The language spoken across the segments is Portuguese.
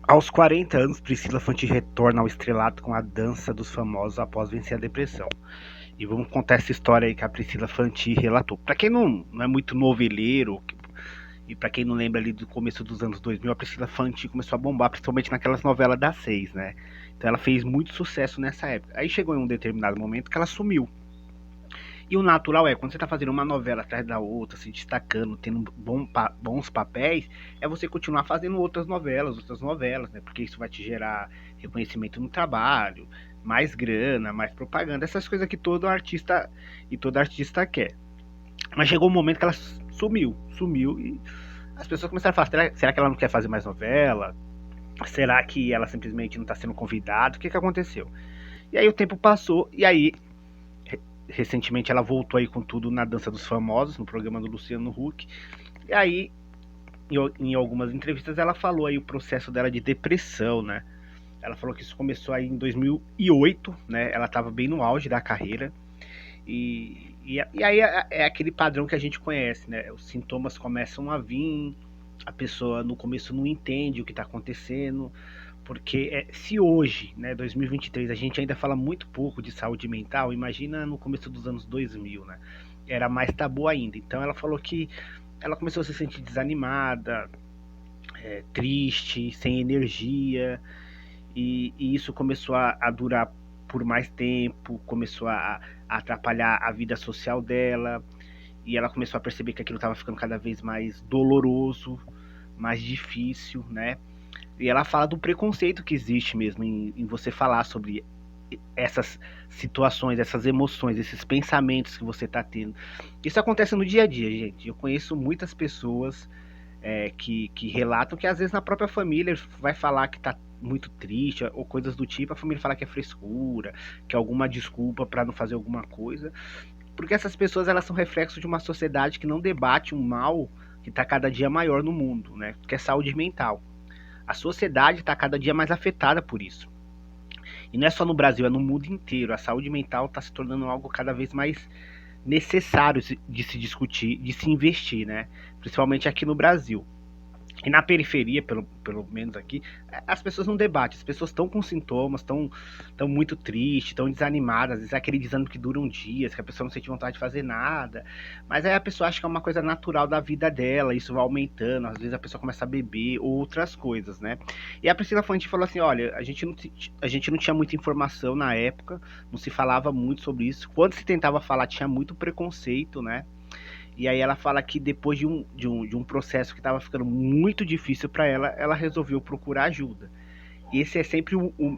Aos 40 anos, Priscila Fantin retorna ao estrelato com a Dança dos Famosos após vencer a depressão. E vamos contar essa história aí que a Priscila Fantin relatou. Para quem não é muito noveleiro, e para quem não lembra ali do começo dos anos 2000, a Priscila Fantin começou a bombar, principalmente naquelas novelas das 6, né? Então ela fez muito sucesso nessa época. Aí chegou em um determinado momento que ela sumiu. E o natural é, quando você está fazendo uma novela atrás da outra, se destacando, tendo bons papéis, é você continuar fazendo outras novelas, né? Porque isso vai te gerar reconhecimento no trabalho, mais grana, mais propaganda, essas coisas que todo artista e toda artista quer. Mas chegou um momento que ela sumiu e as pessoas começaram a falar, será que ela não quer fazer mais novela? Será que ela simplesmente não está sendo convidada? O que aconteceu? E aí o tempo passou e aí recentemente ela voltou aí com tudo na Dança dos Famosos, no programa do Luciano Huck. E aí, em algumas entrevistas, ela falou aí o processo dela de depressão, né? Ela falou que isso começou aí em 2008, né? Ela estava bem no auge da carreira. E aí é aquele padrão que a gente conhece, né? Os sintomas começam a vir, a pessoa no começo não entende o que está acontecendo, porque se hoje, né, 2023, a gente ainda fala muito pouco de saúde mental, imagina no começo dos anos 2000, né? Era mais tabu ainda. Então ela falou que ela começou a se sentir desanimada, triste, sem energia, e isso começou a durar por mais tempo, começou a atrapalhar a vida social dela, e ela começou a perceber que aquilo estava ficando cada vez mais doloroso, mais difícil, né? E ela fala do preconceito que existe mesmo em você falar sobre essas situações, essas emoções, esses pensamentos que você está tendo. Isso acontece no dia a dia, gente. Eu conheço muitas pessoas que relatam que às vezes na própria família vai falar que está muito triste ou coisas do tipo, a família fala que é frescura, que é alguma desculpa para não fazer alguma coisa, porque essas pessoas elas são reflexo de uma sociedade que não debate um mal que está cada dia maior no mundo, né? Que é saúde mental. A sociedade está cada dia mais afetada por isso. E não é só no Brasil, é no mundo inteiro. A saúde mental está se tornando algo cada vez mais necessário de se discutir, de se investir, né? Principalmente aqui no Brasil. E na periferia, pelo menos aqui, as pessoas não debatem, as pessoas estão com sintomas, estão muito tristes, estão desanimadas, às vezes é aquele desânimo que dura um dia, que a pessoa não sente vontade de fazer nada, mas aí a pessoa acha que é uma coisa natural da vida dela, isso vai aumentando, às vezes a pessoa começa a beber, ou outras coisas, né? E a Priscila Fantin falou assim, olha, a gente não tinha muita informação na época, não se falava muito sobre isso, quando se tentava falar tinha muito preconceito, né? E aí ela fala que depois de um processo que estava ficando muito difícil para ela, ela resolveu procurar ajuda. E esse é sempre o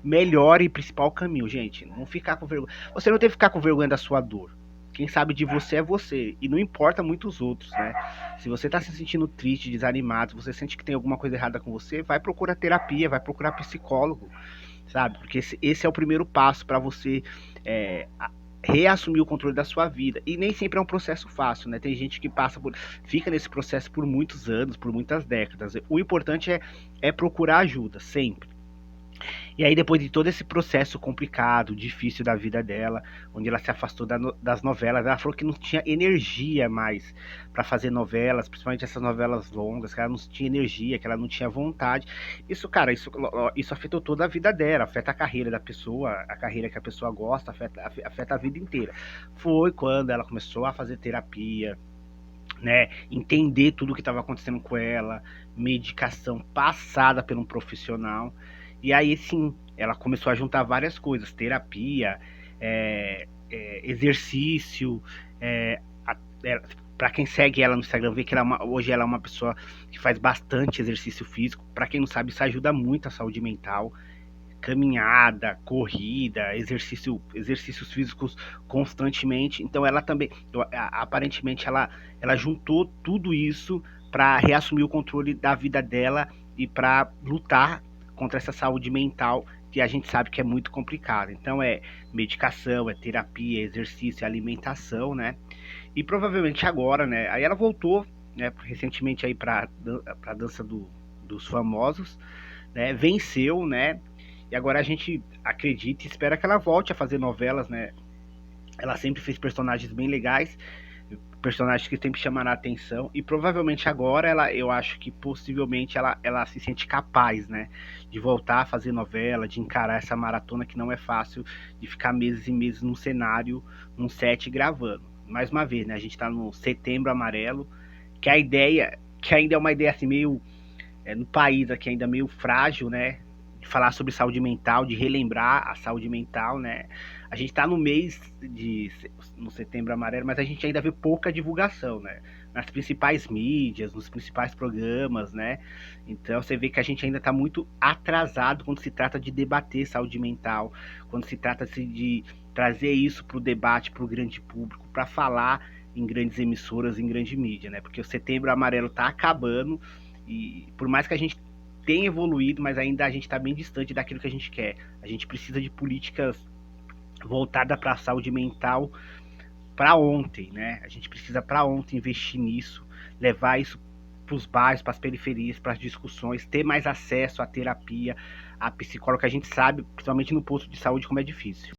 melhor e principal caminho, gente. Não ficar com vergonha. Você não tem que ficar com vergonha da sua dor. Quem sabe de você é você. E não importa muito os outros, né? Se você tá se sentindo triste, desanimado, se você sente que tem alguma coisa errada com você, vai procurar terapia, vai procurar psicólogo, sabe? Porque esse é o primeiro passo para você é, reassumir o controle da sua vida. E nem sempre é um processo fácil, né? Tem gente que fica nesse processo por muitos anos, por muitas décadas. O importante é procurar ajuda, sempre. E aí, depois de todo esse processo complicado, difícil da vida dela, onde ela se afastou das novelas, ela falou que não tinha energia mais para fazer novelas, principalmente essas novelas longas, que ela não tinha energia, que ela não tinha vontade. Isso, cara, isso afetou toda a vida dela, afeta a carreira da pessoa, a carreira que a pessoa gosta, afeta a vida inteira. Foi quando ela começou a fazer terapia, né, entender tudo o que estava acontecendo com ela, medicação passada por um profissional. E aí sim, ela começou a juntar várias coisas, terapia, exercício, é, para quem segue ela no Instagram, vê que hoje ela é uma pessoa que faz bastante exercício físico. Para quem não sabe, isso ajuda muito a saúde mental, caminhada, corrida, exercícios físicos constantemente. Então ela também, aparentemente, ela juntou tudo isso para reassumir o controle da vida dela e para lutar contra essa saúde mental que a gente sabe que é muito complicada. Então é medicação, é terapia, é exercício, é alimentação, né? E provavelmente agora, né? Aí ela voltou, né? Recentemente aí para a dança dos famosos, né? Venceu, né? E agora a gente acredita e espera que ela volte a fazer novelas, né? Ela sempre fez personagens bem legais. personagens que sempre chamaram a atenção, e provavelmente agora eu acho que possivelmente ela se sente capaz, né, de voltar a fazer novela, de encarar essa maratona que não é fácil, de ficar meses e meses num cenário, num set gravando. Mais uma vez, né, a gente tá no Setembro Amarelo, que a ideia, que ainda é uma ideia assim meio, no país aqui ainda meio frágil, né, de falar sobre saúde mental, de relembrar a saúde mental, né. A gente está no mês no Setembro Amarelo, mas a gente ainda vê pouca divulgação, né, nas principais mídias, nos principais programas, né. Então você vê que a gente ainda está muito atrasado quando se trata de debater saúde mental, quando se trata de trazer isso para o debate, para o grande público, para falar em grandes emissoras, em grande mídia, né? Porque o Setembro Amarelo está acabando e por mais que a gente tem evoluído, mas ainda a gente está bem distante daquilo que a gente quer. A gente precisa de políticas voltadas para a saúde mental para ontem, né? A gente precisa para ontem investir nisso, levar isso para os bairros, para as periferias, para as discussões, ter mais acesso à terapia, à psicóloga, que a gente sabe, principalmente no posto de saúde, como é difícil.